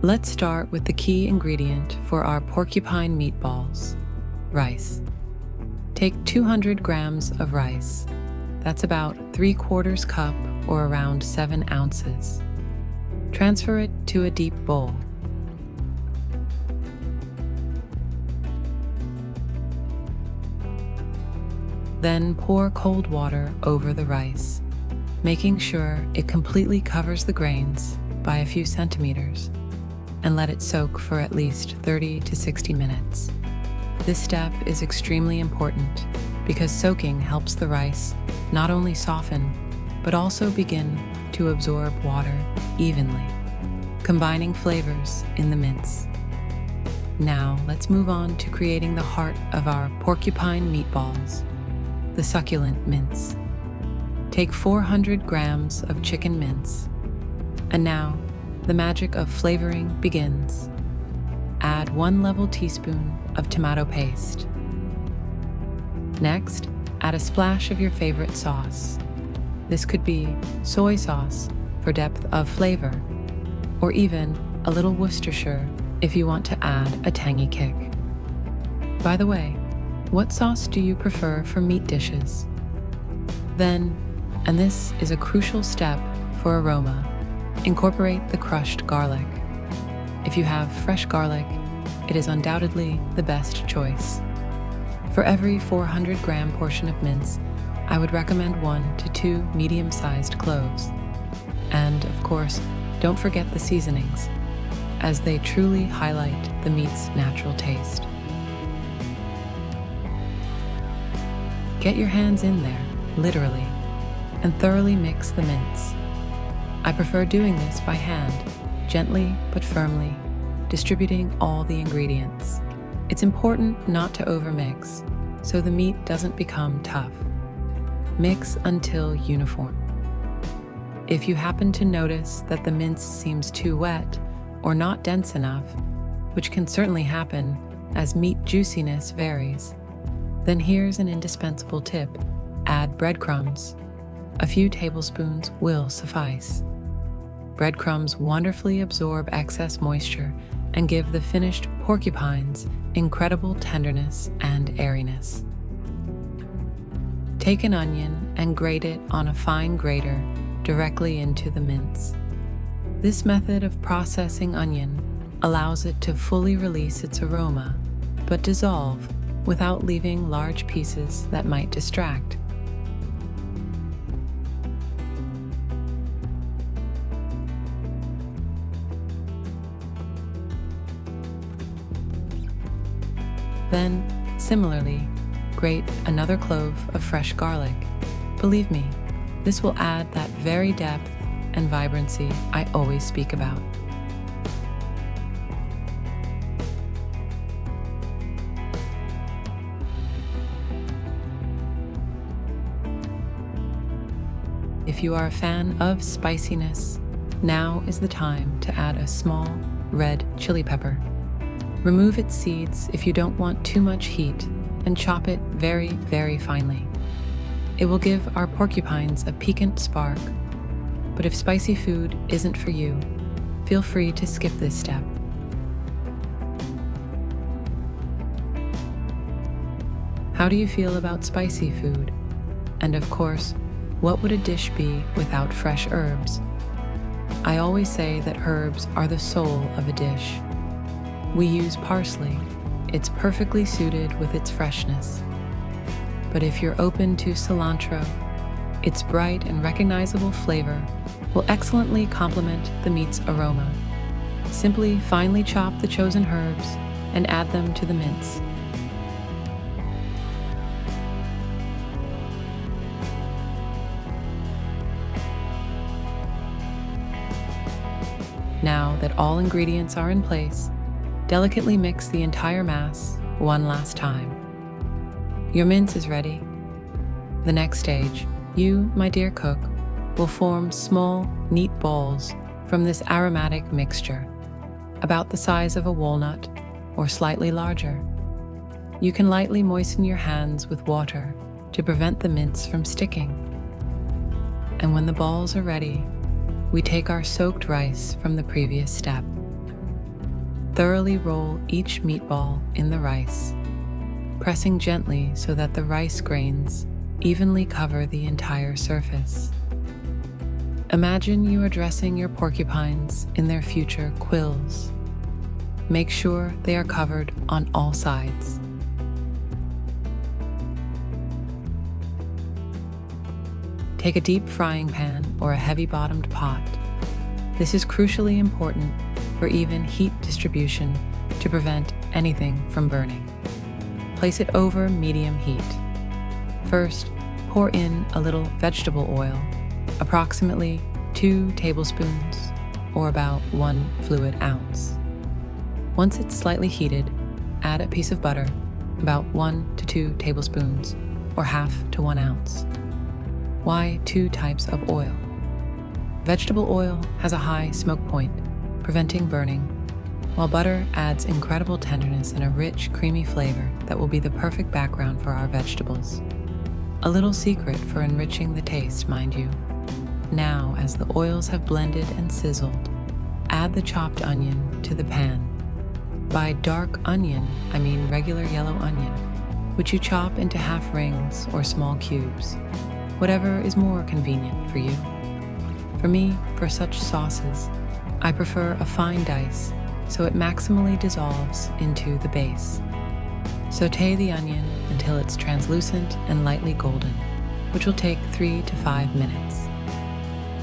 Let's start with the key ingredient for our porcupine meatballs, rice. Take 200 grams of rice. That's about 3/4 cup or around 7 ounces. Transfer it to a deep bowl. Then pour cold water over the rice, making sure it completely covers the grains by a few centimeters, and let it soak for at least 30 to 60 minutes. This step is extremely important because soaking helps the rice not only soften, but also begin to absorb water evenly, combining flavors in the mince. Now let's move on to creating the heart of our porcupine meatballs, the succulent mince. Take 400 grams of chicken mince. And now, the magic of flavoring begins. Add 1 level teaspoon of tomato paste. Next, add a splash of your favorite sauce. This could be soy sauce for depth of flavor, or even a little Worcestershire if you want to add a tangy kick. By the way, what sauce do you prefer for meat dishes? Then, and this is a crucial step for aroma, incorporate the crushed garlic. If you have fresh garlic, it is undoubtedly the best choice. For every 400-gram portion of mince, I would recommend 1 to 2 medium-sized cloves. And, of course, don't forget the seasonings, as they truly highlight the meat's natural taste. Get your hands in there, literally, and thoroughly mix the mince. I prefer doing this by hand, gently but firmly, distributing all the ingredients. It's important not to overmix, so the meat doesn't become tough. Mix until uniform. If you happen to notice that the mince seems too wet or not dense enough, which can certainly happen as meat juiciness varies, then here's an indispensable tip. Add breadcrumbs. A few tablespoons will suffice. Breadcrumbs wonderfully absorb excess moisture and give the finished porcupines incredible tenderness and airiness. Take an onion and grate it on a fine grater directly into the mince. This method of processing onion allows it to fully release its aroma, but dissolve without leaving large pieces that might distract. Then, similarly, grate another clove of fresh garlic. Believe me, this will add that very depth and vibrancy I always speak about. If you are a fan of spiciness, now is the time to add a small red chili pepper. Remove its seeds if you don't want too much heat and chop it very, very finely. It will give our porcupines a piquant spark, but if spicy food isn't for you, feel free to skip this step. How do you feel about spicy food? And of course, what would a dish be without fresh herbs? I always say that herbs are the soul of a dish. We use parsley. It's perfectly suited with its freshness. But if you're open to cilantro, its bright and recognizable flavor will excellently complement the meat's aroma. Simply finely chop the chosen herbs and add them to the mince. Now that all ingredients are in place, delicately mix the entire mass one last time. Your mince is ready. The next stage, you, my dear cook, will form small, neat balls from this aromatic mixture, about the size of a walnut or slightly larger. You can lightly moisten your hands with water to prevent the mince from sticking. And when the balls are ready, we take our soaked rice from the previous step. Thoroughly roll each meatball in the rice, pressing gently so that the rice grains evenly cover the entire surface. Imagine you are dressing your porcupines in their future quills. Make sure they are covered on all sides. Take a deep frying pan or a heavy-bottomed pot. This is crucially important for even heat distribution to prevent anything from burning. Place it over medium heat. First, pour in a little vegetable oil, approximately 2 tablespoons or about 1 fluid ounce. Once it's slightly heated, add a piece of butter, about 1 to 2 tablespoons or half to 1 ounce. Why 2 types of oil? Vegetable oil has a high smoke point, preventing burning, while butter adds incredible tenderness and a rich, creamy flavor that will be the perfect background for our vegetables. A little secret for enriching the taste, mind you. Now, as the oils have blended and sizzled, add the chopped onion to the pan. By dark onion, I mean regular yellow onion, which you chop into half rings or small cubes, whatever is more convenient for you. For me, for such sauces, I prefer a fine dice so it maximally dissolves into the base. Sauté the onion until it's translucent and lightly golden, which will take 3 to 5 minutes.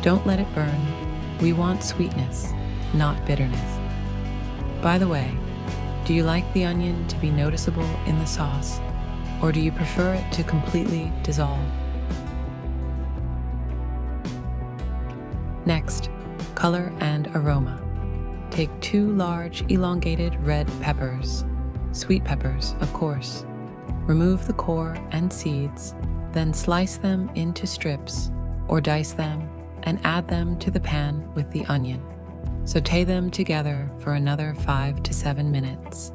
Don't let it burn. We want sweetness, not bitterness. By the way, do you like the onion to be noticeable in the sauce, or do you prefer it to completely dissolve? Next, color and aroma. Take 2 large elongated red peppers, sweet peppers, of course. Remove the core and seeds, then slice them into strips or dice them and add them to the pan with the onion. Sauté them together for another 5 to 7 minutes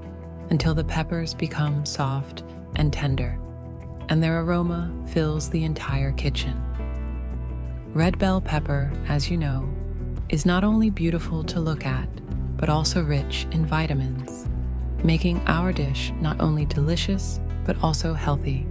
until the peppers become soft and tender, and their aroma fills the entire kitchen. Red bell pepper, as you know, is not only beautiful to look at, but also rich in vitamins, making our dish not only delicious, but also healthy.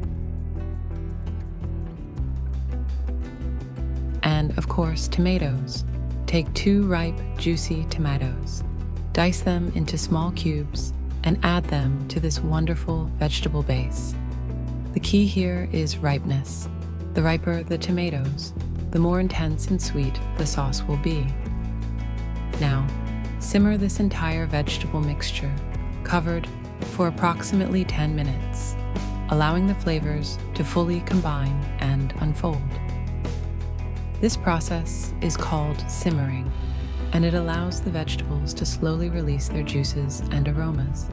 And of course, tomatoes. Take 2 ripe, juicy tomatoes, dice them into small cubes, and add them to this wonderful vegetable base. The key here is ripeness. The riper the tomatoes, the more intense and sweet the sauce will be. Now, simmer this entire vegetable mixture, covered for approximately 10 minutes, allowing the flavors to fully combine and unfold. This process is called simmering, and it allows the vegetables to slowly release their juices and aromas.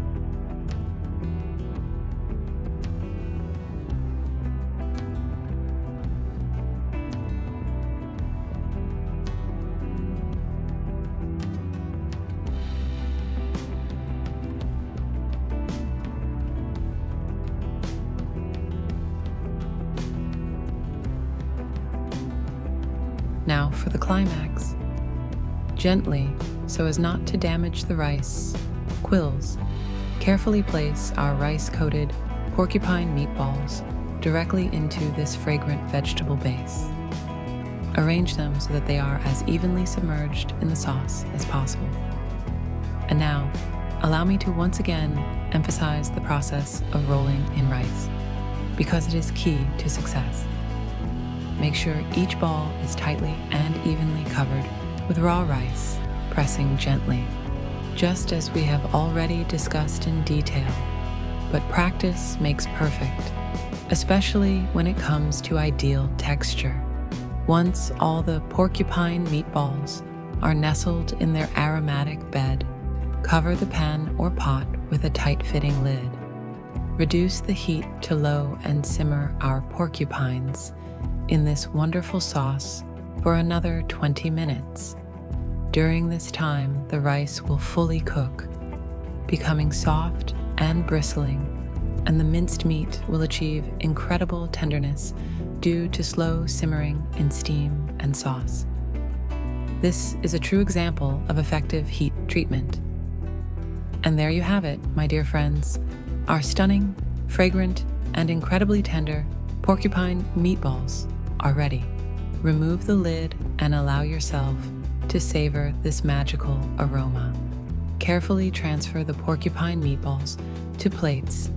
Now for the climax. Gently, so as not to damage the rice, quills, carefully place our rice-coated porcupine meatballs directly into this fragrant vegetable base. Arrange them so that they are as evenly submerged in the sauce as possible. And now, allow me to once again emphasize the process of rolling in rice, because it is key to success. Make sure each ball is tightly and evenly covered with raw rice, pressing gently, just as we have already discussed in detail. But practice makes perfect, especially when it comes to ideal texture. Once all the porcupine meatballs are nestled in their aromatic bed, cover the pan or pot with a tight-fitting lid. Reduce the heat to low and simmer our porcupines in this wonderful sauce for another 20 minutes. During this time, the rice will fully cook, becoming soft and bristling, and the minced meat will achieve incredible tenderness due to slow simmering in steam and sauce. This is a true example of effective heat treatment. And there you have it, my dear friends. Our stunning, fragrant, and incredibly tender porcupine meatballs are ready. Remove the lid and allow yourself to savor this magical aroma. Carefully transfer the porcupine meatballs to plates,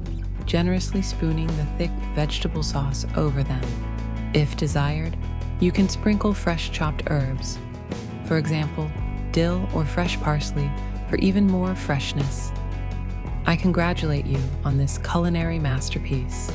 generously spooning the thick vegetable sauce over them. If desired, you can sprinkle fresh chopped herbs, for example, dill or fresh parsley, for even more freshness. I congratulate you on this culinary masterpiece.